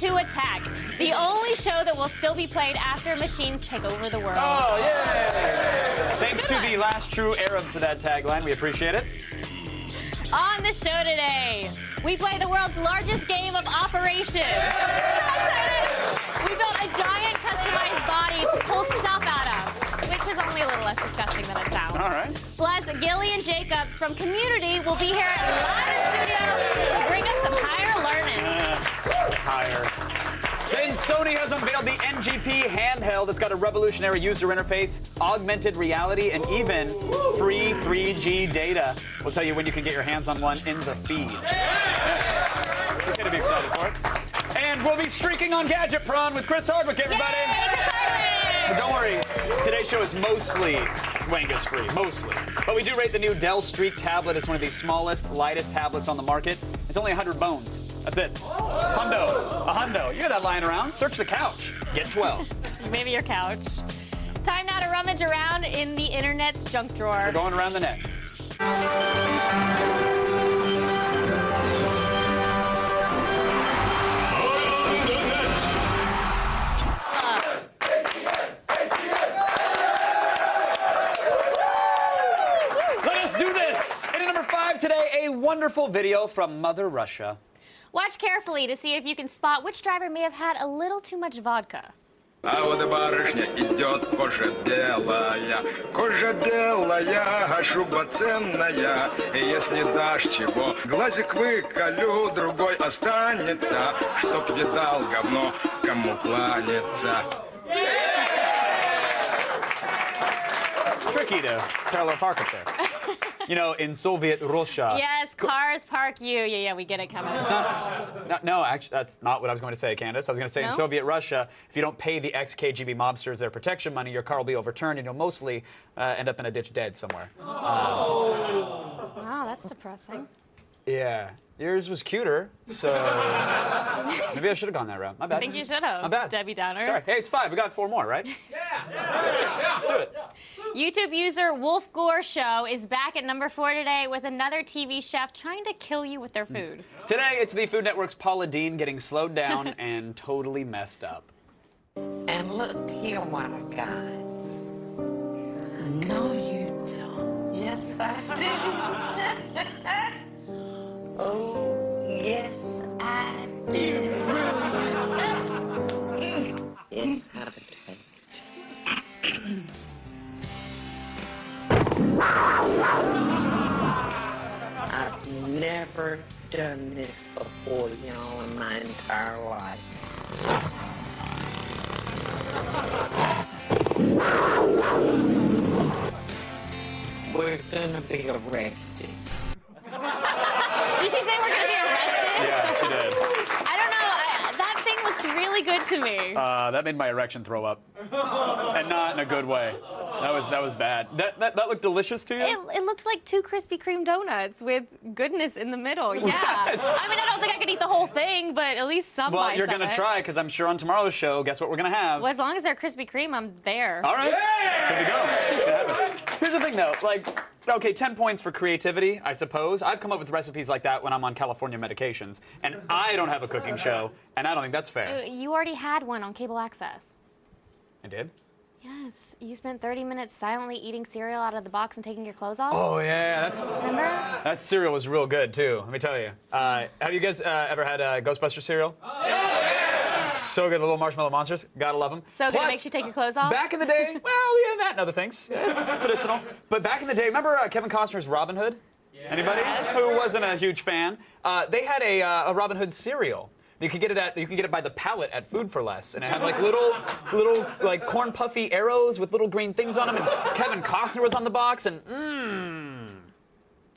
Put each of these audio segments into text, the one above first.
to Attack, the only show that will still be played after machines take over the world. Oh, yay! Thanks to the last true Arab for that tagline. We appreciate it. On the show today, we play the world's largest game of Operation. So excited! We built a giant customized body to pull stuff out of, which is only a little less disgusting than it sounds. All right. Plus, Gillian Jacobs from Community will be here live in studio to bring us some higher learning. Higher. Then Sony has unveiled the NGP handheld. It's got a revolutionary user interface, augmented reality, and even free 3G data. We'll tell you when you can get your hands on one in the feed. Yeah. We're going to be excited for it. And we'll be streaking on Gadget Prawn with Chris Hardwick, everybody. Yay, Chris Hardwick! But don't worry, today's show is mostly Wangus free, mostly. But we do rate the new Dell Streak tablet. It's one of the smallest, lightest tablets on the market. It's only 100 bones. That's it. Hundo. A hundo. You hear that lying around? Search the couch. Get 12. Maybe your couch. Time now to rummage around in the internet's junk drawer. We're going around the net. Let us do this. And at number 5 today, a wonderful video from Mother Russia. Watch carefully to see if you can spot which driver may have had a little too much vodka. А вот и барышня идет, кожа белая, шуба ценная. И если дашь чего, глазик выколю, другой останется, чтоб видал говно, кому кланяться. Tricky to parallel park up there. You know, in Soviet Russia. Yes, cars park you. Yeah, we get it coming. No, actually, that's not what I was going to say, Candace. I was going to say in Soviet Russia, if you don't pay the ex-KGB mobsters their protection money, your car will be overturned and you'll mostly end up in a ditch dead somewhere. Wow, that's depressing. Yeah. Yours was cuter, so maybe I should have gone that route. My bad. I think you should have. My bad. Debbie Downer. Sorry. Hey, it's 5. We got 4 more, right? Let's do it. YouTube user Wolf Gore Show is back at number 4 today with another TV chef trying to kill you with their food. Today, it's the Food Network's Paula Deen getting slowed down and totally messed up. And look here what I got. No, you don't. Yes, I do. Oh, yes, I do. Yes, have a taste. I've never done this before, y'all, in my entire life. We're gonna be arrested. Did she say we're going to be arrested? Yeah, she did. I don't know. That thing looks really good to me. That made my erection throw up, and not in a good way. That was bad. That looked delicious to you? It looked like 2 Krispy Kreme donuts with goodness in the middle. Yeah. I mean, I don't think I could eat the whole thing, but at least some Well, bites you're of gonna it. try, because I'm sure on tomorrow's show, guess what we're gonna have? Well, as long as they're Krispy Kreme, I'm there. All right. Good to go. Good to have it. Here's the thing, though. Like, okay, 10 points for creativity, I suppose. I've come up with recipes like that when I'm on California medications, and I don't have a cooking show, and I don't think that's fair. You already had one on cable access. I did? Yes. You spent 30 minutes silently eating cereal out of the box and taking your clothes off. Oh, yeah. Remember? That cereal was real good, too. Let me tell you. Have you guys ever had Ghostbuster cereal? Oh, yeah! So good, the little marshmallow monsters. Gotta love them. So good it makes you take your clothes off? Back in the day, well, yeah, that and other things. It's medicinal. But back in the day, remember Kevin Costner's Robin Hood? Yeah. Anybody? Yes. Who wasn't a huge fan? They had a Robin Hood cereal. You could get it by the pallet at Food for Less, and it had like little like corn puffy arrows with little green things on them, and Kevin Costner was on the box, and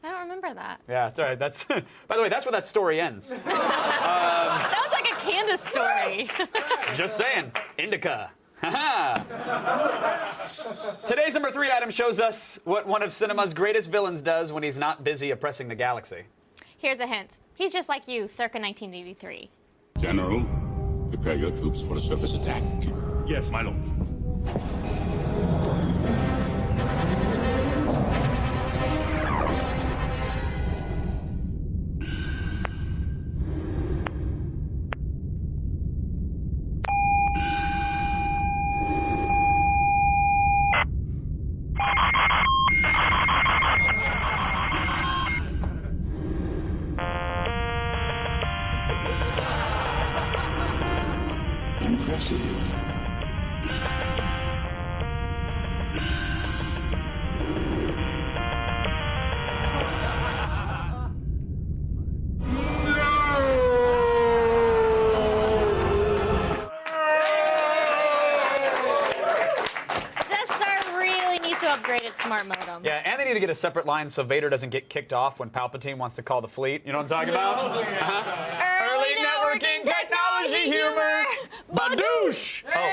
I don't remember that. Yeah, it's all right. That's by the way, that's where that story ends. That was like a Candace story. Just saying, indica. Today's number 3 item shows us what one of cinema's greatest villains does when he's not busy oppressing the galaxy. Here's a hint. He's just like you, circa 1983. General, prepare your troops for a surface attack. Yes, my lord. expensive. Upgrade its smart modem. Yeah, and they need to get a separate line so Vader doesn't get kicked off when Palpatine wants to call the fleet. You know what I'm talking about? Early networking technology humor. Badoosh! Oh.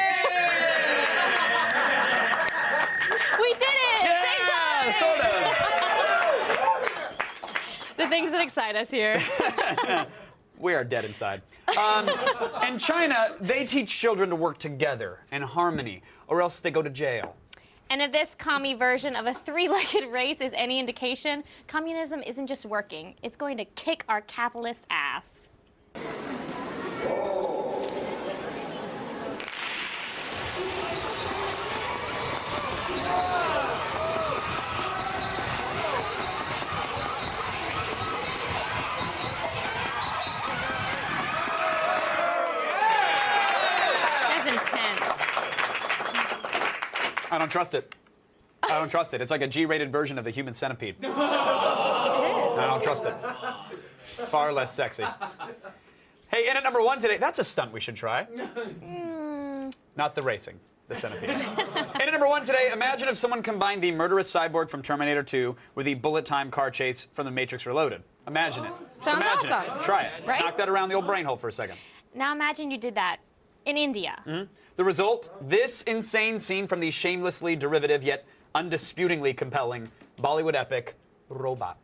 We did it! Yeah, Same time! sort of. The things that excite us here. We are dead inside. In China, they teach children to work together in harmony, or else they go to jail. And if this commie version of a three-legged race is any indication, communism isn't just working. It's going to kick our capitalist ass. That's intense. I don't trust it. I don't trust it. It's like a G-rated version of the human centipede. It is. I don't trust it. Far less sexy. Hey, in at number 1 today, that's a stunt we should try. Not the racing, the centipede. In at number 1 today, imagine if someone combined the murderous cyborg from Terminator 2 with the bullet time car chase from The Matrix Reloaded. Imagine it. Sounds Imagine awesome. it. Try it. Right? Knock that around the old brain hole for a second. Now imagine you did that in India. The result, this insane scene from the shamelessly derivative yet undisputingly compelling Bollywood epic, Robot.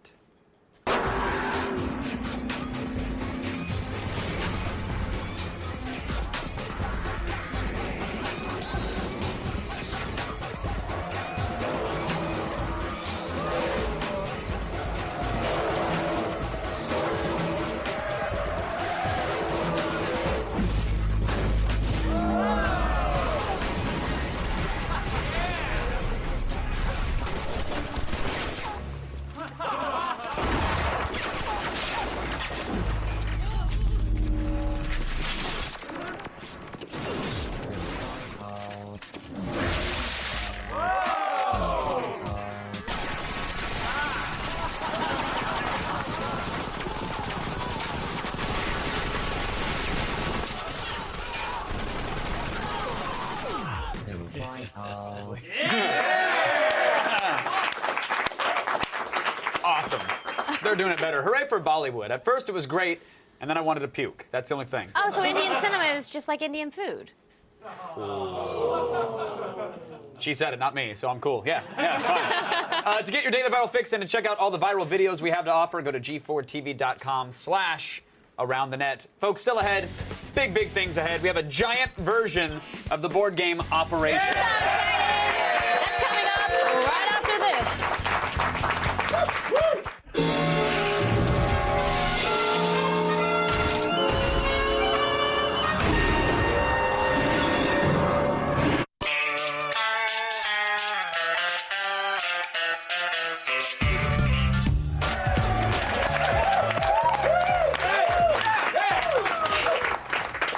Awesome. They're doing it better. Hooray for Bollywood. At first it was great, and then I wanted to puke. That's the only thing. Oh, so Indian cinema is just like Indian food. She said it, not me, so I'm cool. Yeah, it's fine. To get your daily viral fix and to check out all the viral videos we have to offer, go to g4tv.com/aroundthenet. Folks, still ahead. Big things ahead. We have a giant version of the board game Operation. So excited! That's coming up right after this.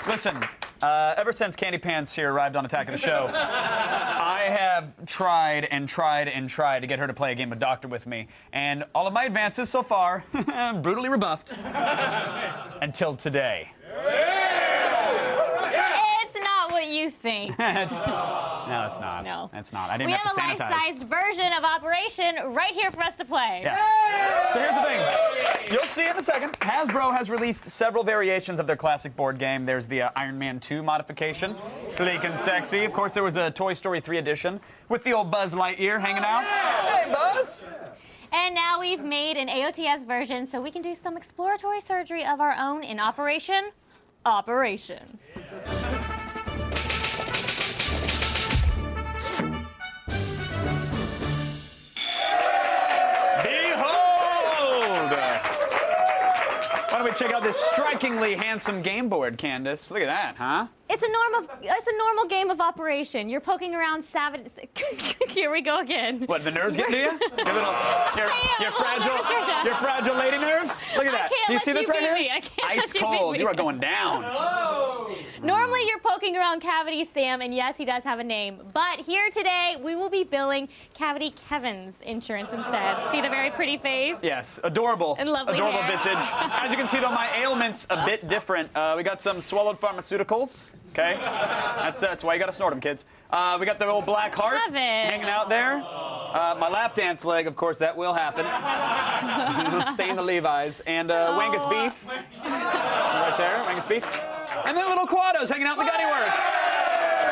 Listen, ever since Candy Pants here arrived on Attack of the Show, I have tried to get her to play a game of Doctor with me, and all of my advances so far, brutally rebuffed, until today. It's not what you think. No, it's not. No. It's not. I didn't We have have to a sanitize. life-sized version of Operation right here for us to play. Yeah. So here's the thing. You'll see in a second. Hasbro has released several variations of their classic board game. There's the Iron Man 2 modification, sleek and sexy. Of course, there was a Toy Story 3 edition with the old Buzz Lightyear hanging out. Hey, Buzz! And now we've made an AOTS version so we can do some exploratory surgery of our own in Operation. Behold! Why don't we check out this strikingly handsome game board, Candace? Look at that, huh? It's a normal game of Operation. You're poking around savage. Here we go again. What, the nerves getting to you? Your fragile lady nerves? Look at that. can't Do you let see this you right beat here? me. I can't Ice let you beat cold. me. You are going down. Normally you're poking around Cavity Sam, and yes, he does have a name. But here today, we will be billing Cavity Kevin's insurance instead. See the very pretty face? Yes, adorable. And lovely adorable hair. visage. As you can see, though, my ailment's a bit different. We got some swallowed pharmaceuticals. Okay, that's why you gotta snort them, kids. We got the old black heart Love it. hanging out there. My lap dance leg, of course, that will happen. Stay in the Levi's. And Wangus beef. Right there, Wangus beef. And then little Quados hanging out in the Gutty Works.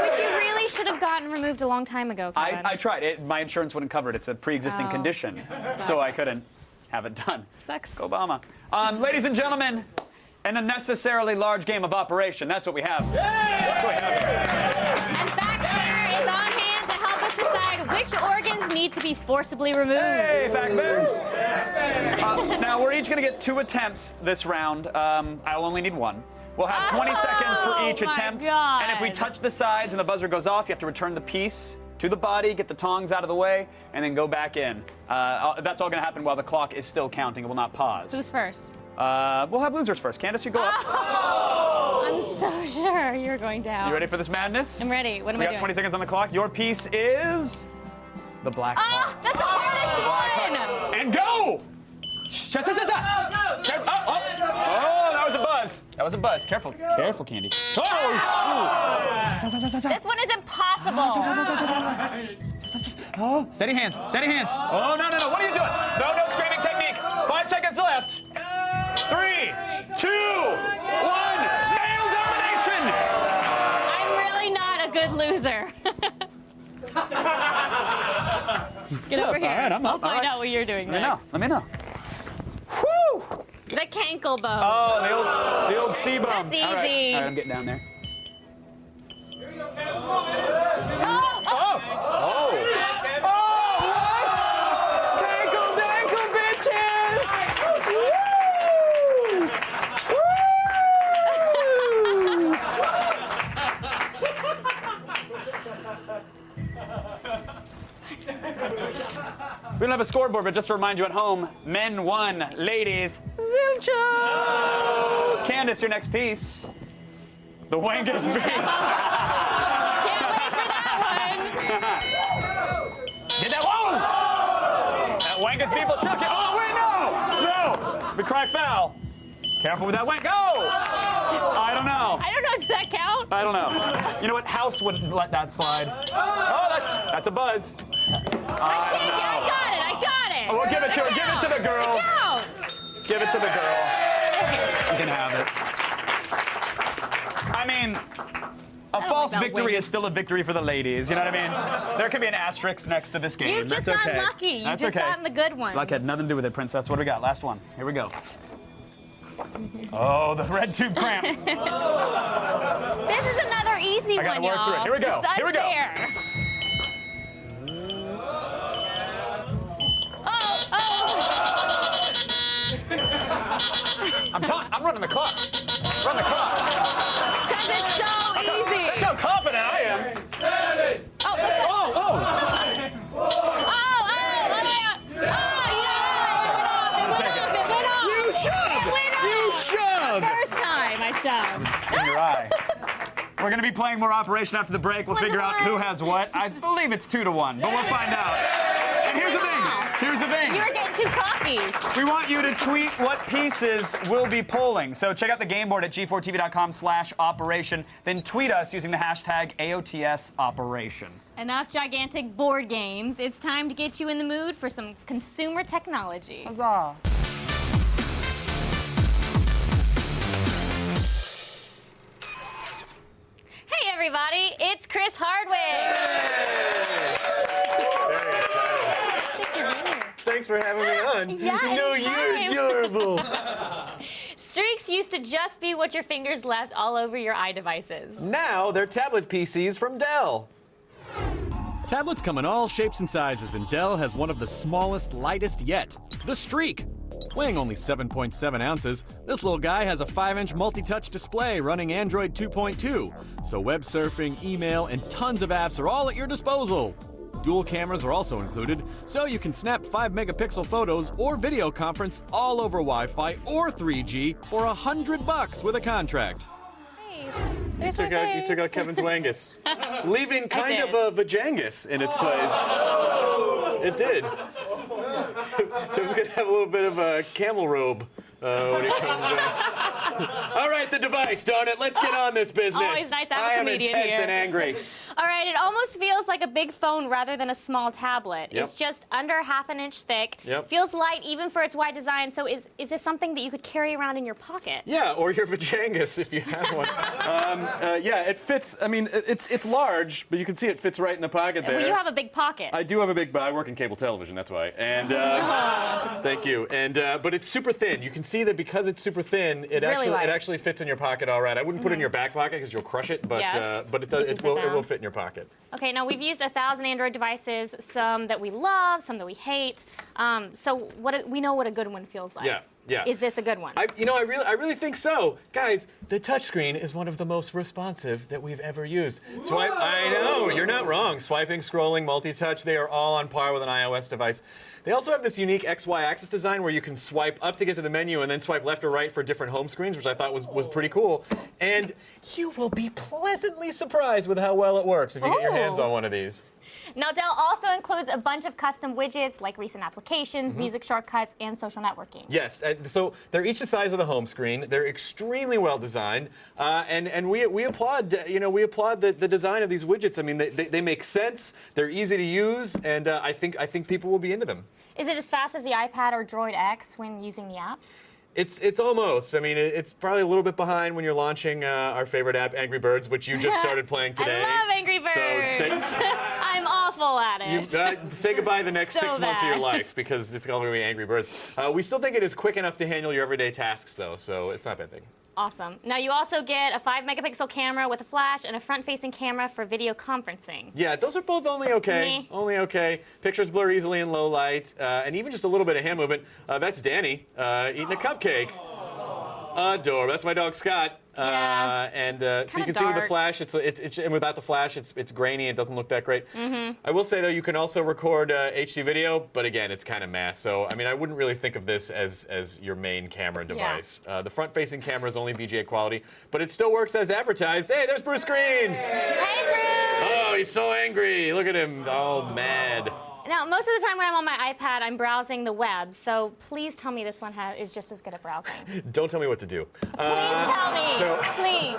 Which you really should have gotten removed a long time ago, Kevin. I tried it. My insurance wouldn't cover it. It's a pre-existing Oh. condition, so I couldn't have it done. Sucks. Obama. Ladies and gentlemen, an unnecessarily large game of Operation. That's what we have. That's what we have here. And FaxBear is on hand to help us decide which organs need to be forcibly removed. Hey, Fact Bear. Now, we're each going to get 2 attempts this round. I'll only need 1. We'll have 20 seconds for each my attempt. God. And if we touch the sides and the buzzer goes off, you have to return the piece to the body, get the tongs out of the way, and then go back in. That's all going to happen while the clock is still counting. It will not pause. Who's first? We'll have losers first. Candace, you go up. I'm so sure you're going down. You ready for this madness? I'm ready. What am We I got doing? 20 seconds on the clock. Your piece is the black Ah, heart. that's the hardest one! And go! Oh, that was a buzz. That was a buzz. Careful. Careful, Candy. Oh, This one is impossible. Oh, steady hands. Steady hands. Oh, no. What are you doing? No screaming technique. 5 seconds left. 3, 2, 1. Male domination. I'm really not a good loser. Get over here. All right, I'm up. I'll find out what you're doing next. Let me know. Whew. The cankle bone. Oh, the old C-bone. That's easy. All right, I'm getting down there. Oh, Oh, what? Cankle dankle, bitches! We don't have a scoreboard, but just to remind you at home, men won, ladies, zilcho! Candace, your next piece. The Wangus beef. Can't wait for that Get that, whoa! That Wangus beef will shock you. Oh, wait, no! We cry foul. Careful with that wank. Go! I don't know. one. I don't know, does that count? I don't know. You know what? House wouldn't let that slide. Oh, that's a buzz. I got it. Oh, well, give it to her. Give it to the girl. It counts. Give it to the girl. You can have it. I mean, a false that victory Wangus. is still a victory for the ladies. You know what I mean? There could be an asterisk next to this game. You've just That's gotten okay. lucky. You've That's just okay. gotten the good ones. Luck had nothing to do with it, princess. What do we got? Last one. Here we go. Oh, the red tube cramp. This is another easy I gotta one, work y'all. through it. Here we go. This is Here we go. unfair. I'm running the clock. Run the clock. Because it's so easy. That's how confident I am. Oh, You shoved. First time I shoved. In your eye. We're gonna be playing more Operation after the break. We'll figure out who has what. I believe it's 2-1, but we'll find out. And here's the thing. Here's the thing. You were getting too cocky. We want you to tweet what pieces we'll be polling. So check out the game board at g4tv.com/operation. Then tweet us using the hashtag AOTSOperation. Enough gigantic board games. It's time to get you in the mood for some consumer technology. Huzzah. Hey, everybody. It's Chris Hardwick. Thanks for being here. Thanks for having me on. Yeah, No, anytime. you're adorable. Streaks used to just be what your fingers left all over your iDevices. Now they're tablet PCs from Dell. Tablets come in all shapes and sizes, and Dell has one of the smallest, lightest yet, the Streak. Weighing only 7.7 ounces, this little guy has a 5-inch multi-touch display running Android 2.2, so web surfing, email, and tons of apps are all at your disposal. Dual cameras are also included, so you can snap 5-megapixel photos or video conference all over Wi-Fi or 3G for $100 with a contract. Nice. There's You my took face. out Kevin's wangus, leaving kind did. of a vajangus in its place. It did. Kevin's gonna have a little bit of a camel robe when he comes back. All right, the device, darn it. Let's get on this business. Always nice to have a I am comedian intense here. and angry. All right, it almost feels like a big phone rather than a small tablet. Yep. It's just under half an inch thick. Yep. Feels light even for its wide design. So is this something that you could carry around in your pocket? Yeah, or your vajangus if you have one. Yeah, it fits. I mean, it's large, but you can see it fits right in the pocket there. Well, you have a big pocket. I do have a big, but I work in cable television, that's why. And thank you. And but it's super thin. You can see that because it's super thin, it really light. actually fits in your pocket all right. I wouldn't put it in your back pocket because you'll crush it, but Yes. but it You does. can It sit will down. fit in your pocket. Okay, now we've used 1,000 Android devices, some that we love, some that we hate. So we know what a good one feels like. Yeah, yeah. Is this a good one? I really think so, guys. The touchscreen is one of the most responsive that we've ever used. Swipe. I know you're not wrong. Swiping, scrolling, multi-touch, they are all on par with an iOS device. They also have this unique XY axis design where you can swipe up to get to the menu and then swipe left or right for different home screens, which I thought was pretty cool. And you will be pleasantly surprised with how well it works if you get your hands on one of these. Now, Dell also includes a bunch of custom widgets like recent applications, Mm-hmm. music shortcuts, and social networking. Yes, so they're each the size of the home screen. They're extremely well designed, and we applaud the design of these widgets. I mean, they make sense. They're easy to use, and I think people will be into them. Is it as fast as the iPad or Droid X when using the apps? It's almost. I mean, it's probably a little bit behind when you're launching our favorite app, Angry Birds, which you just started playing today. I love Angry Birds. So I'm awful at it. say goodbye to the next So 6 months of your bad. life because it's going to be Angry Birds. We still think it is quick enough to handle your everyday tasks, though, so it's not a bad thing. Awesome. Now, you also get a 5-megapixel camera with a flash and a front-facing camera for video conferencing. Yeah, those are both only okay. Meh. Only okay. Pictures blur easily in low light, and even just a little bit of hand movement. That's Danny eating a cupcake. Adorable. That's my dog Scott. Yeah. And so you can see with the flash, it's and without the flash, it's grainy. It doesn't look that great. I will say though, you can also record HD video, but again, it's kind of meh. So I mean, I wouldn't really think of this as your main camera device. The front-facing camera is only VGA quality, but it still works as advertised. Hey, there's Bruce Green. Hey, Bruce! Oh, he's so angry. Look at him, all mad. Now, most of the time when I'm on my iPad, I'm browsing the web, so please tell me this one is just as good at browsing. Don't tell me what to do. Please tell me. no. Please.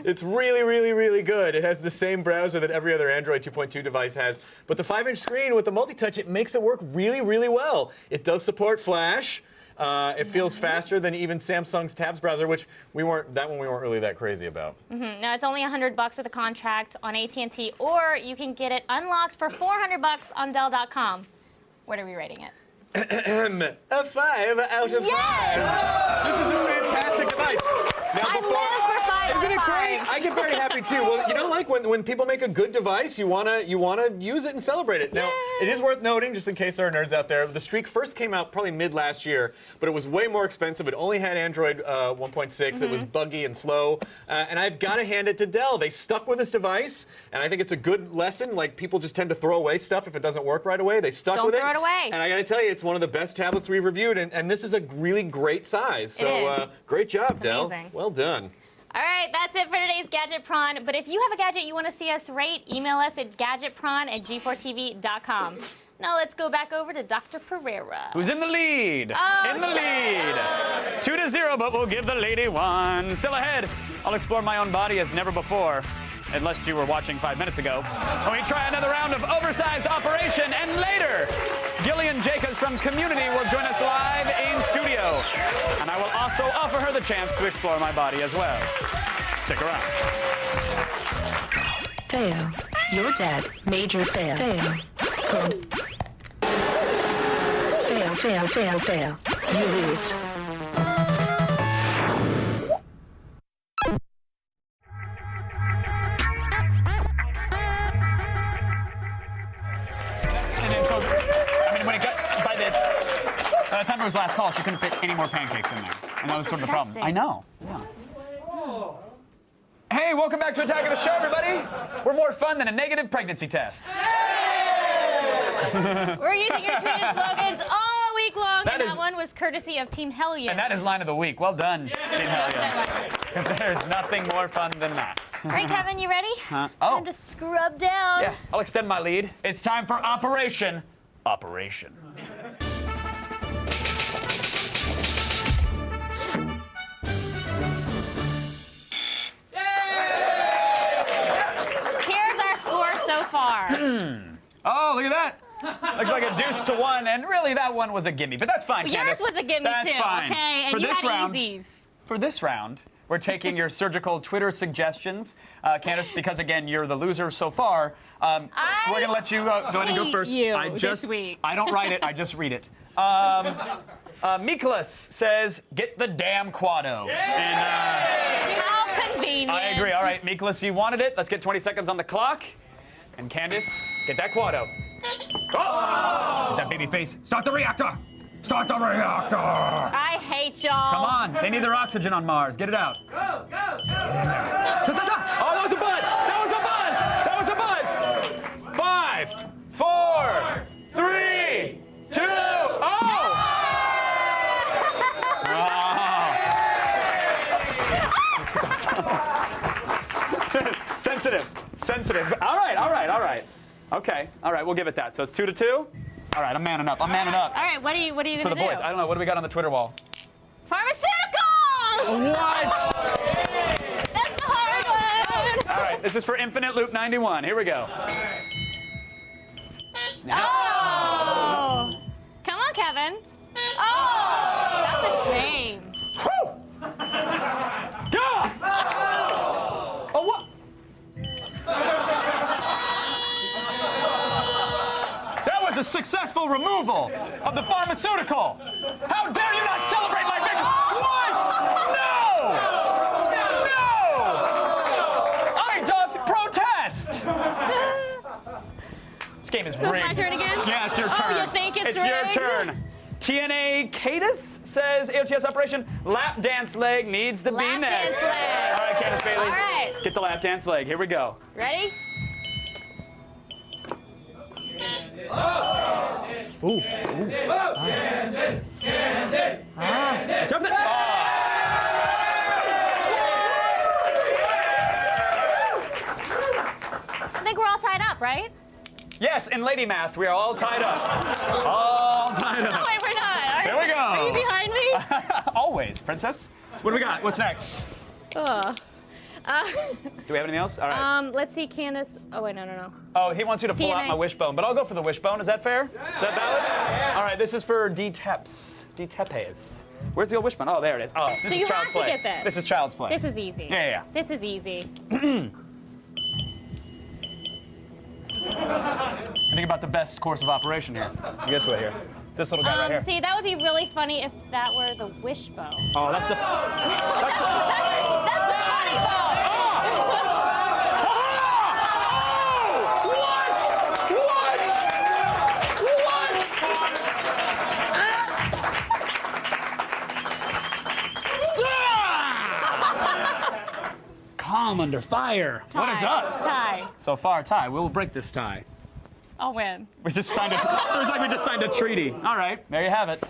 It's really, really, really good. It has the same browser that every other Android 2.2 device has, but the 5-inch screen with the multi-touch, it makes it work really, really well. It does support Flash. It feels faster than even Samsung's Tabs browser, which we weren't really that crazy about. Now, it's only $100 with a contract on AT&T, or you can get it unlocked for $400 on Dell.com. What are we rating it? A 5 out of 5. Yes! This is a fantastic device. Now, I live for 5 Isn't it out of great? 5s. I get very happy too. Well, you know, like when people make a good device, you wanna use it and celebrate it. Now, it is worth noting, just in case there are nerds out there, the Streak first came out probably mid last year, but it was way more expensive. It only had Android 1.6. It was buggy and slow, and I've got to hand it to Dell. They stuck with this device, and I think it's a good lesson. Like people just tend to throw away stuff if it doesn't work right away. They stuck with it. Don't throw it away. And I got to tell you, it's one of the best tablets we've reviewed, and this is a really great size. So It is. great job, Dell. amazing. Well done. All right, that's it for today's Gadget Prawn. But if you have a gadget you want to see us rate, email us at gadgetprawn@g4tv.com. Now let's go back over to Dr. Pereira. Who's in the lead? Oh, in the lead. 2-0, but we'll give the lady one. Still ahead. I'll explore my own body as never before. Unless you were watching 5 minutes ago. When we try another round of Oversized Operation, and later, Gillian Jacobs from Community will join us live in studio. And I will also offer her the chance to explore my body as well. Stick around. Fail. You're dead. Major fail. Fail. Good. Fail, fail, fail, fail. You lose. And then, so, I mean, when it got, by the time it was last call, she couldn't fit any more pancakes in there. And that was sort of the problem. disgusting. I know. Yeah. Hey, welcome back to Attack of the Show, everybody. We're more fun than a negative pregnancy test. We're using your tweeted slogans all week long, That and is- that one was courtesy of Team Hellions. And that is line of the week. Well done, Team Hellions. Because there's nothing more fun than that. All right, Kevin, you ready? Oh. Time to scrub down. Yeah, I'll extend my lead. It's time for Operation. Here's our score so far. Oh, look at that. Looks like a deuce to one, and really that one was a gimme, but that's fine, Yours Candace. was a gimme That's too, fine. okay? And For you this had round, easies. For this round, we're taking your surgical Twitter suggestions, Candace, because again, you're the loser so far. We're gonna let you go ahead and go hate first. you this week. I don't write it, I just read it. Miklas says, get the damn Quado. And, How convenient. I agree. All right, Miklas, you wanted it. Let's get 20 seconds on the clock. And Candace, get that Quado. Oh! That baby face. Start the reactor. Start the reactor. I hate y'all. Come on. They need their oxygen on Mars. Get it out. Go, go, go. Oh, that was a buzz. That was a buzz. 5, 4, 3, 2. Oh! Sensitive. All right. Okay. All right, we'll give it that. So it's 2-2. All right, I'm manning up. All right, what are you For gonna the do? boys, I don't know. What do we got on the Twitter wall? Pharmaceuticals! What? That's the hard one. All right, this is for Infinite Loop 91. Here we go. Oh! Come on, Kevin. Oh! That's a shame. Whew! God! Oh, what? That was a successful removal of the pharmaceutical. How dare you not celebrate my victory? What? No! I doth protest. This game is rigged. It's my turn again? Yeah, it's your turn. Oh, you think it's your rigged? turn. TNA Cadis says AOTS operation lap dance leg needs to be Lap next. dance leg. All right, Candace Bailey. All right. Get the lap dance leg. Here we go. Ready? Ooh. Jump it. I think we're all tied up, right? Yes, in lady math, we are all tied up. All tied Oh, up. wait, we're not. Here we go. Are you behind me? Always, princess. What do we got? What's next? Ugh. Do we have anything else? All right. Let's see, Candace. Oh, wait, no. Oh, he wants you to pull out TNA. my wishbone, but I'll go for the wishbone. Is that fair? Is that valid? All right, this is for D-Teps. D-Tepes. Where's the old wishbone? Oh, there it is. Oh, this So is you child's have to play. get this. This is child's play. This is easy. Yeah. This is easy. Think about the best course of operation here. Let's get to it here. It's this little guy right here. See, that would be really funny if that were the wishbone. Oh, that's the That's the funny bone. Calm under fire. What is up? Tie. So far, tie. We will break this tie. I'll win. We just signed it was like we just signed a treaty. All right, there you have it.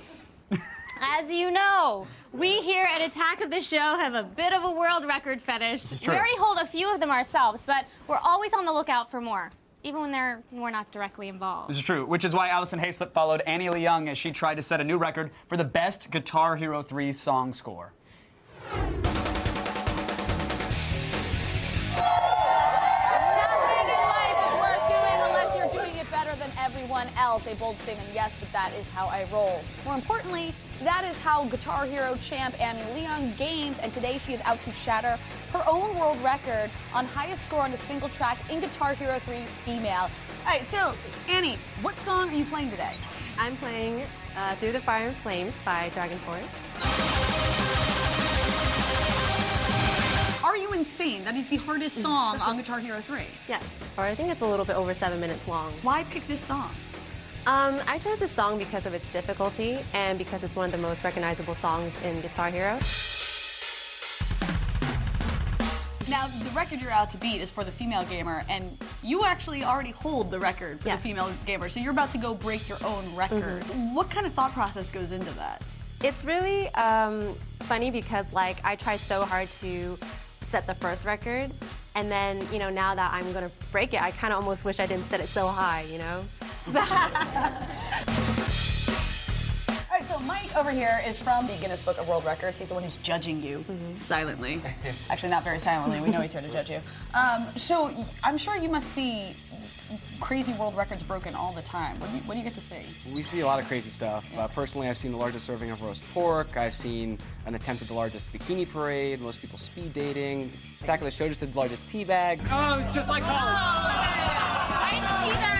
As you know, we here at Attack of the Show have a bit of a world record fetish. is We true. already hold a few of them ourselves, but we're always on the lookout for more, even when we're not directly involved. This is true, which is why Allison Hayslip followed Annie Lee Young as she tried to set a new record for the best Guitar Hero 3 song score. Nothing in life is worth doing unless you're doing it better than everyone else. A bold statement, yes, but that is how I roll. More importantly, that is how Guitar Hero champ Annie Leon games, and today she is out to shatter her own world record on highest score on a single track in Guitar Hero 3 female. All right, so Annie, what song are you playing today? I'm playing Through the Fire and Flames by Dragon Force. Are you insane? That is the hardest song on Guitar Hero 3. Yes, or I think it's a little bit over 7 minutes long. Why pick this song? I chose this song because of its difficulty and because it's one of the most recognizable songs in Guitar Hero. Now, the record you're out to beat is for the female gamer, and you actually already hold the record for the female gamer, so you're about to go break your own record. What kind of thought process goes into that? It's really funny because, like, I tried so hard to set the first record, And then, you know, now that I'm gonna break it, I kind of almost wish I didn't set it so high, you know? All right, so Mike over here is from the Guinness Book of World Records. He's the one who's judging you silently. Actually, not very silently. We know he's here to judge you. So I'm sure you must see crazy world records broken all the time. What do you get to see? We see a lot of crazy stuff. Personally, I've seen the largest serving of roast pork. I've seen an attempt at the largest bikini parade. Most people speed dating. Attack of the Show just did the largest tea bag. Oh, it's just like college. Nice tea bag.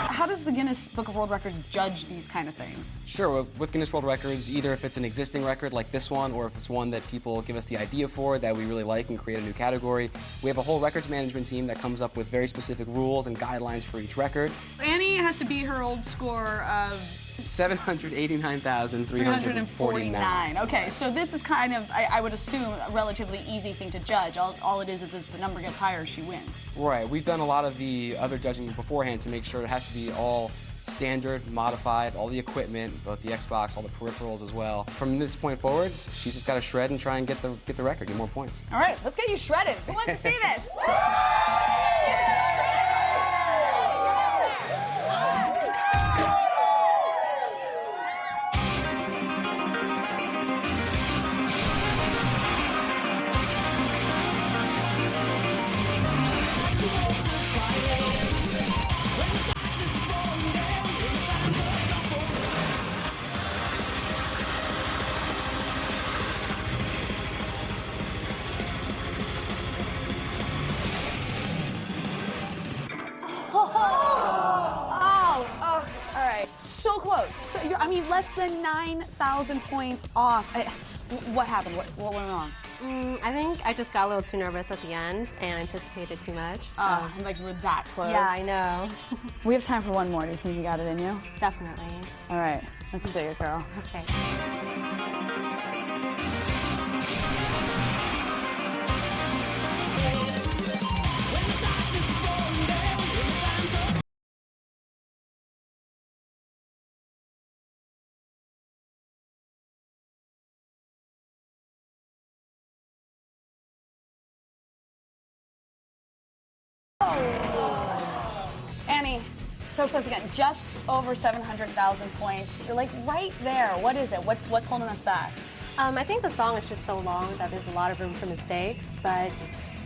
How does the Guinness Book of World Records judge these kind of things? Sure, with Guinness World Records, either if it's an existing record like this one, or if it's one that people give us the idea for that we really like and create a new category, we have a whole records management team that comes up with very specific rules and guidelines for each record. Annie has to beat her old score of 789,349. Okay, so this is kind of, I would assume, a relatively easy thing to judge. All it is if the number gets higher, she wins. Right, we've done a lot of the other judging beforehand to make sure it has to be all standard, modified, all the equipment, both the Xbox, all the peripherals as well. From this point forward, she's just got to shred and try and get the record, get more points. All right, let's get you shredded. Who wants to see this? So close. So I mean, less than 9,000 points off. What happened? What went wrong? I think I just got a little too nervous at the end and anticipated too much. So. Like you were that close. Yeah, I know. We have time for one more. Do you think you got it in you? Definitely. All right. Let's see it, girl. Okay. Annie, so close again. Just over 700,000 points. You're like right there. What is it? What's holding us back? I think the song is just so long that there's a lot of room for mistakes, but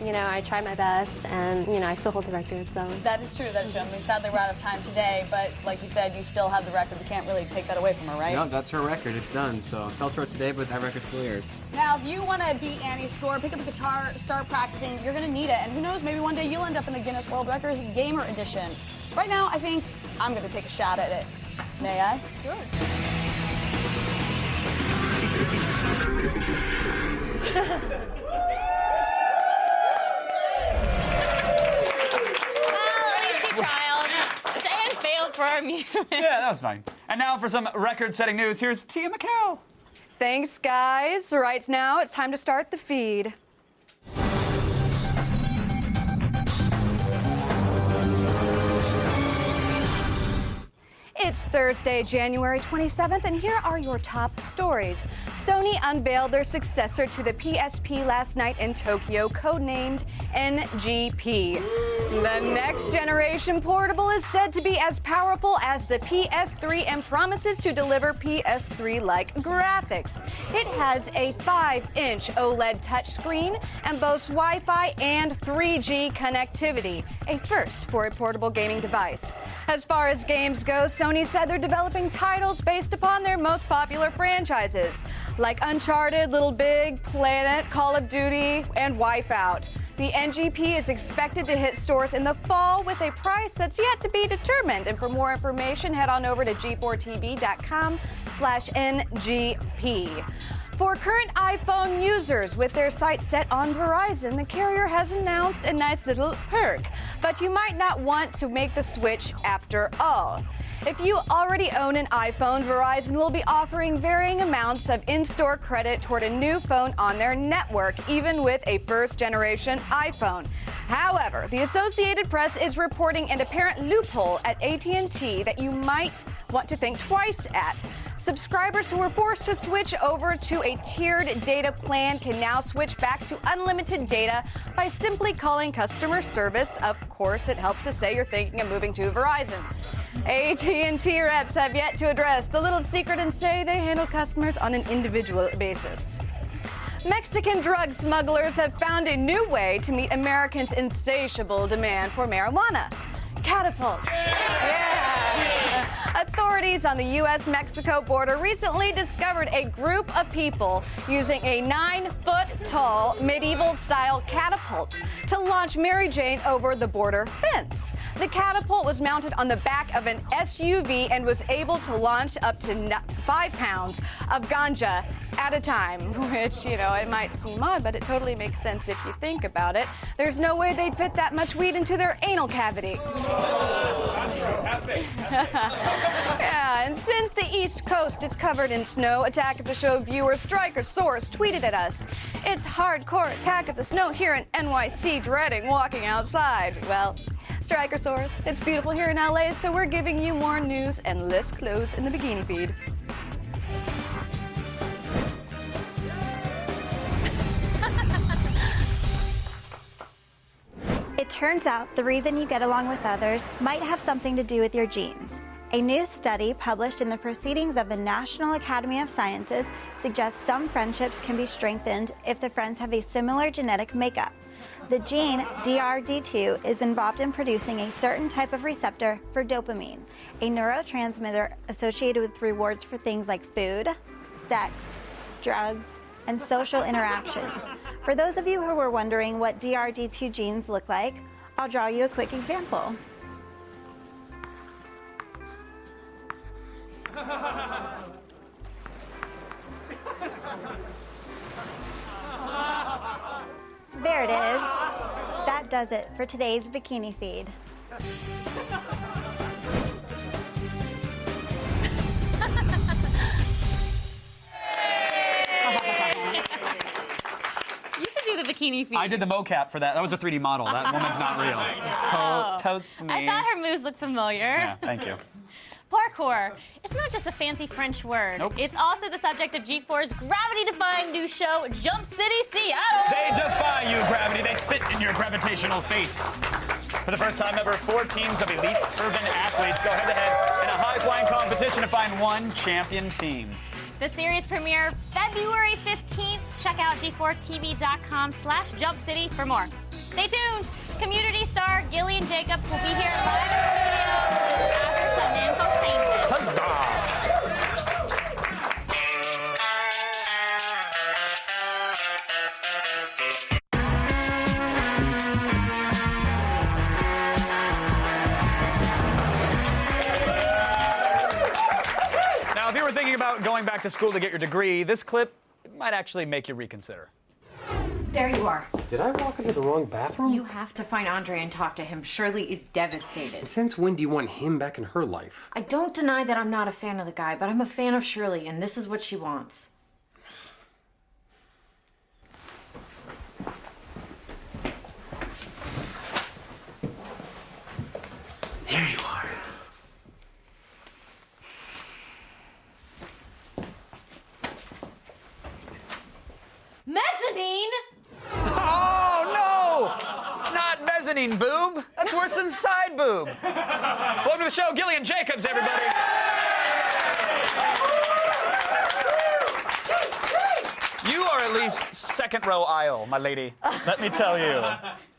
you know, I tried my best and you know, I still hold the record, so. That is true, I mean, sadly we're out of time today, but like you said, you still have the record. We can't really take that away from her, right? No, that's her record, it's done. So fell short today, but that record's still yours. Now, if you want to beat Annie's score, pick up a guitar, start practicing, you're gonna need it. And who knows, maybe one day you'll end up in the Guinness World Records Gamer Edition. Right now, I think I'm gonna take a shot at it. May I? Sure. For our amusement. Yeah, that was fine. And now for some record-setting news, here's Tia McHale. Thanks, guys. Right now, it's time to start the feed. It's Thursday, January 27th, and here are your top stories. Sony unveiled their successor to the PSP last night in Tokyo, codenamed NGP. The next generation portable is said to be as powerful as the PS3 and promises to deliver PS3-like graphics. It has a 5-inch OLED touchscreen and boasts Wi-Fi and 3G connectivity, a first for a portable gaming device. As far as games go, Sony said they're developing titles based upon their most popular franchises, like Uncharted, Little Big, Planet, Call of Duty, and Wipeout. The NGP is expected to hit stores in the fall with a price that's yet to be determined. And for more information, head on over to g4tv.com/NGP. For current iPhone users with their sights set on Verizon, the carrier has announced a nice little perk, but you might not want to make the switch after all. If you already own an iPhone, Verizon will be offering varying amounts of in-store credit toward a new phone on their network, even with a first-generation iPhone. However, the Associated Press is reporting an apparent loophole at AT&T that you might want to think twice at. Subscribers who were forced to switch over to a tiered data plan can now switch back to unlimited data by simply calling customer service. Of course, it helps to say you're thinking of moving to Verizon. AT&T reps have yet to address the little secret and say they handle customers on an individual basis. Mexican drug smugglers have found a new way to meet Americans' insatiable demand for marijuana. Catapults. Yeah. Authorities on the U.S.-Mexico border recently discovered a group of people using a 9-foot-tall medieval-style catapult to launch Mary Jane over the border fence. The catapult was mounted on the back of an SUV and was able to launch up to 5 pounds of ganja at a time, which, you know, it might seem odd, but it totally makes sense if you think about it. There's no way they'd fit that much weed into their anal cavity. Yeah, and since the East Coast is covered in snow, Attack of the Show viewer Strikersaurus tweeted at us, "It's hardcore Attack of the Snow here in NYC, dreading walking outside." Well, Strikersaurus, it's beautiful here in LA, so we're giving you more news and less clothes in the bikini feed. It turns out the reason you get along with others might have something to do with your genes. A new study published in the Proceedings of the National Academy of Sciences suggests some friendships can be strengthened if the friends have a similar genetic makeup. The gene DRD2 is involved in producing a certain type of receptor for dopamine, a neurotransmitter associated with rewards for things like food, sex, drugs, and social interactions. For those of you who were wondering what DRD2 genes look like, I'll draw you a quick example. There it is. That does it for today's bikini feed. You should do the bikini feed. I did the mocap for that. That was a 3D model. That woman's not real. Totes me. I thought her moves looked familiar. Yeah, thank you. Parkour. It's not just a fancy French word. Nope. It's also the subject of G4's gravity-defying new show, Jump City, Seattle. They defy you, gravity. They spit in your gravitational face. For the first time ever, 4 teams of elite urban athletes go head-to-head in a high-flying competition to find one champion team. The series premiere February 15th. Check out g4tv.com/jumpcity for more. Stay tuned. Community star Gillian Jacobs will be here live in studio after some infotainment. Huzzah! Now, if you were thinking about going back to school to get your degree, this clip might actually make you reconsider. There you are. Did I walk into the wrong bathroom? You have to find Andre and talk to him. Shirley is devastated. Since when do you want him back in her life? I don't deny that I'm not a fan of the guy, but I'm a fan of Shirley, and this is what she wants. There you are. Mezzanine? Oh, no! Not mezzanine boob. That's worse than side boob. Welcome to the show, Gillian Jacobs, everybody. You are at least second row aisle, my lady. Let me tell you.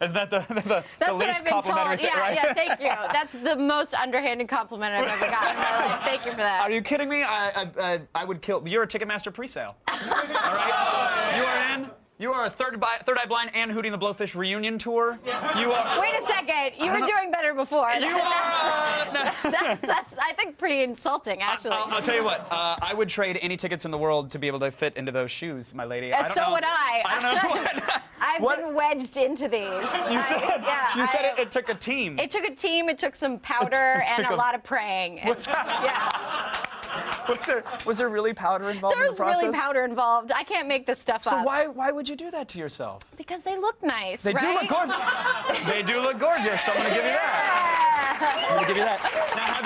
Isn't that the That's least what I've been complimentary told. thing, Yeah, right? yeah, thank you. That's the most underhanded compliment I've ever gotten in my life. Thank you for that. Are you kidding me? I would kill. You're a Ticketmaster presale. All right? You are in. You are a Third Eye Blind and Hootie and the Blowfish reunion tour. You are. Wait a second. You were doing better before. You are. That's I think, pretty insulting, actually. I'll tell you what. I would trade any tickets in the world to be able to fit into those shoes, my lady. So would I. I don't know. I've been wedged into these. You said it took a team. It took a team. It took some powder and a lot of praying. What's that? Yeah. Was there really powder involved in the process? There was really powder involved. I can't make this stuff up. So why would you do that to yourself? Because they look nice, They right? do look gorgeous. They do look gorgeous. So I'm gonna give you that. I'm gonna give you that. Now,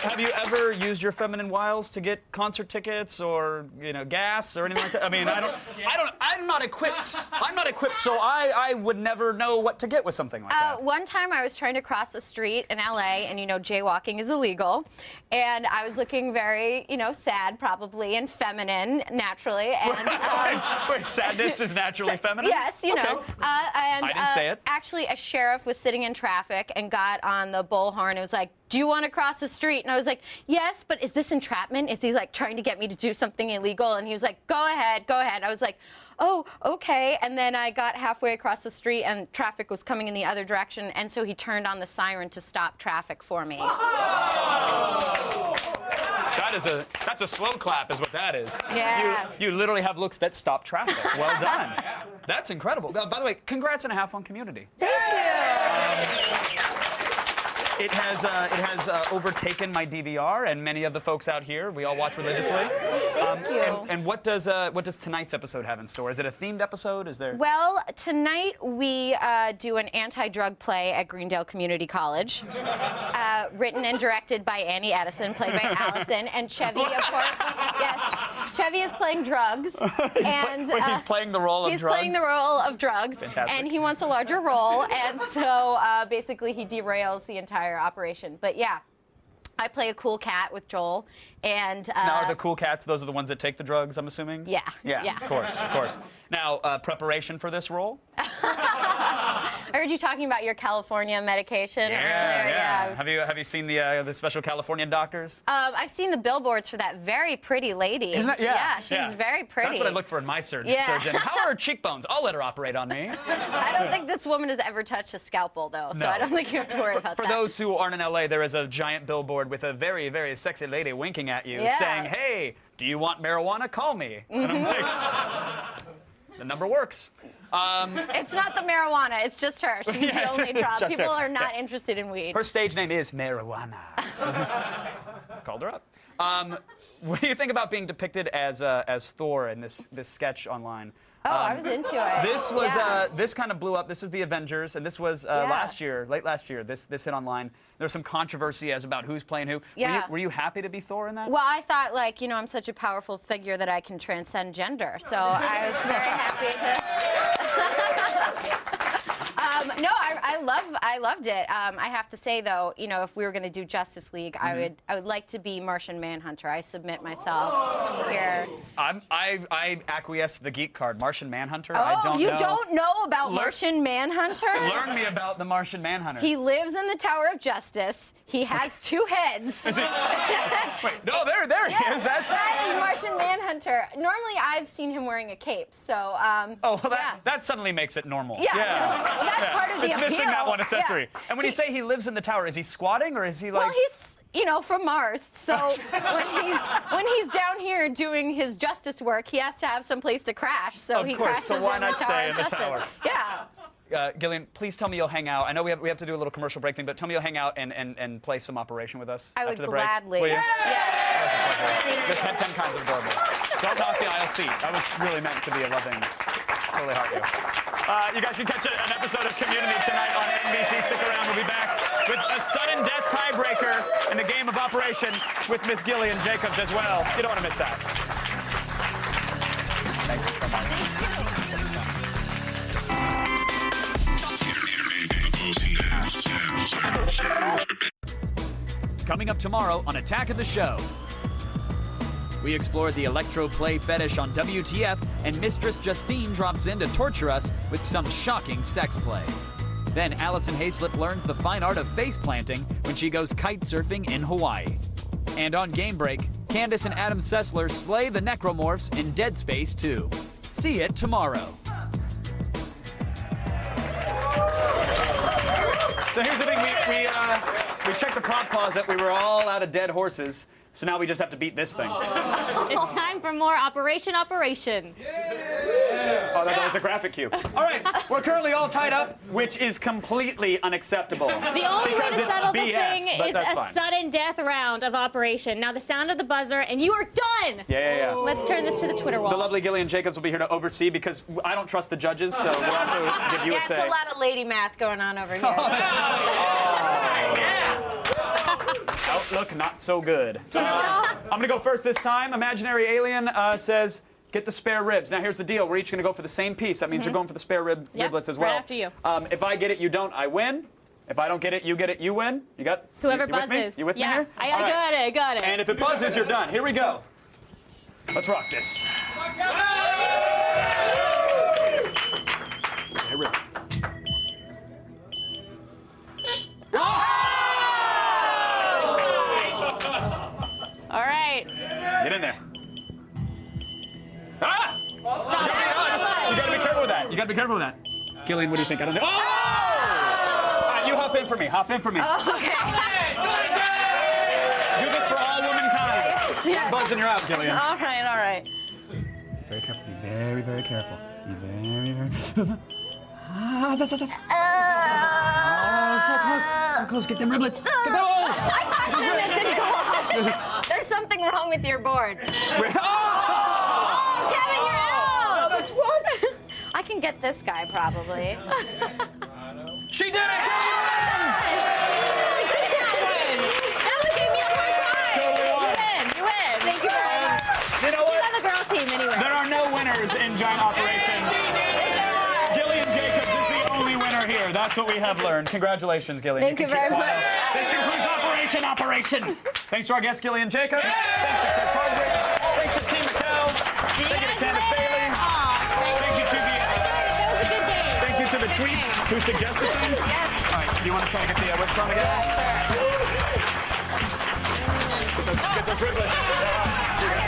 Have you ever used your feminine wiles to get concert tickets or gas or anything like that? I mean, I'm not equipped. I'm not equipped, so I would never know what to get with something like that. One time I was trying to cross the street in LA, and jaywalking is illegal, and I was looking very, sad probably and feminine naturally, and wait, sadness is naturally feminine? Yes, and I didn't say it. Actually, a sheriff was sitting in traffic and got on the bullhorn and was like, "Do you want to cross the street?" And I was like, "Yes, but is this entrapment? Is he like trying to get me to do something illegal?" And he was like, "Go ahead, go ahead." I was like, "Oh, okay." And then I got halfway across the street and traffic was coming in the other direction, and so he turned on the siren to stop traffic for me. That's a slow clap is what that is. Yeah. You literally have looks that stop traffic. Well done. That's incredible. By the way, congrats and a half on Community. Thank you. It has overtaken my DVR and many of the folks out here. We all watch religiously. Thank you. And what does tonight's episode have in store? Is it a themed episode? Is there? Well, tonight we do an anti-drug play at Greendale Community College, written and directed by Annie Edison, played by Allison, and Chevy, of course. Yes, Chevy is playing drugs, and he's playing the role of drugs. He's playing the role of drugs, Fantastic. and he wants a larger role, and so basically he derails the entire operation. But yeah, I play a cool cat with Joel, and now are the cool cats? Those are the ones that take the drugs, I'm assuming. Yeah. Yeah. Of course. Now, preparation for this role? I heard you talking about your California medication earlier. Yeah. Have you seen the special Californian doctors? I've seen the billboards for that very pretty lady. Isn't that? Yeah, she's very pretty. That's what I look for in my surgeon. Yeah. How are her cheekbones? I'll let her operate on me. I don't think this woman has ever touched a scalpel, though, so No. I don't think you have to worry about that. For those who aren't in LA, there is a giant billboard with a very, very sexy lady winking at you, Yeah. saying, "Hey, do you want marijuana? Call me." And I'm like, the number works. It's not the marijuana, it's just her. She's the only drop. just People her. are not interested in weed. Her stage name is Marijuana. Called her up. What do you think about being depicted as Thor in this sketch online? Oh, I was into it. This was this kind of blew up. This is the Avengers, and this was late last year. This hit online. There was some controversy as about who's playing who. Yeah. Were you happy to be Thor in that? Well, I thought, I'm such a powerful figure that I can transcend gender, so I was very happy to... No, I loved it. I have to say, though, if we were going to do Justice League, I would like to be Martian Manhunter. I submit myself here. I acquiesce the geek card, Martian Manhunter. Oh, I don't you know. don't know about Martian Manhunter? Learn me about the Martian Manhunter. He lives in the Tower of Justice. He has 2 heads. Is he? Wait, no, there he is. That is Martian Manhunter. Normally, I've seen him wearing a cape, so. That suddenly makes it normal. Yeah. Well, that's part of the It's missing appeal. that one accessory. Yeah. And when you say he lives in the tower, is he squatting or is he like? Well, he's from Mars, so when he's down here doing his justice work, he has to have some place to crash. So of he course. crashes So why in not the Tower stay of in the Justice. tower? Yeah. Gillian, please tell me you'll hang out. I know we have to do a little commercial break thing, but tell me you'll hang out and play some Operation with us I would after the break. gladly. Will you? Yeah. That's a pleasure. There's 10 kinds of adorable. Don't knock the aisle seat. That was really meant to be a loving, totally heart you. You guys can catch an episode of Community tonight on NBC. Stick around. We'll be back with a sudden death tiebreaker in the game of Operation with Miss Gillian Jacobs as well. You don't want to miss that. Thank you so much. Coming up tomorrow on Attack of the Show. We explored the electro play fetish on WTF, and Mistress Justine drops in to torture us with some shocking sex play. Then Allison Hayslip learns the fine art of face planting when she goes kite surfing in Hawaii. And on Game Break, Candace and Adam Sessler slay the necromorphs in Dead Space 2. See it tomorrow. So here's the thing, we checked the prop closet, we were all out of dead horses, so now we just have to beat this thing. It's time for more Operation. Oh, that was a graphic cue. All right, we're currently all tied up, which is completely unacceptable. The only way to Because it's settle this BS, thing but is that's a fine. sudden death round of Operation. Now the sound of the buzzer, and you are done! Yeah. Let's turn this to the Twitter wall. The lovely Gillian Jacobs will be here to oversee because I don't trust the judges, so we'll also give you a Yeah, say. it's a lot of lady math going on over here. look not so good. I'm gonna go first this time. Imaginary alien says, get the spare ribs. Now here's the deal. We're each gonna go for the same piece. That means you're going for the spare riblets as well. Right after you. If I get it, you don't, I win. If I don't get it, you get it, you win. You got? Whoever you with me? buzzes. You with me Yeah, here? I All right. got it. And if it buzzes, you're done. Here we go. Let's rock this. Spare riblets. All right. Get in there. Ah! Stop. You gotta be careful with that. You gotta be careful with that. Gillian, what do you think? I don't know. Oh! All right, you hop in for me. Hop in for me. Okay. Do this for all womankind. Yes. Buzzing, you're out, Gillian. All right. Very careful. Be very, very careful. Be very, very. Oh, so close. So close. Get them riblets. Get them. Oh! I touched it and it didn't go off. There's something wrong with your board. Oh, Kevin, you're out. Oh, that's what? I can get this guy probably. She did it! She's really good at that one. That one gave me a hard time. Totally won. You win. Thank you very much. You know You what? have the girl team anyway. There are no winners in Giant Operation. Gillian Jacobs is the only winner here. That's what we have learned. Congratulations, Gillian. Thank you very much. This concludes Operation. Thanks to our guest, Gillian Jacobs. Thanks to Chris Hardwick. Thanks to Team McKell. See you Thank you to guys Candace later. Bailey. Aw, Thank you to the. that was a good game. Thank you to the tweets who suggested things. Yes. All right, do you want to try to get the witch drum again? Get those riblets.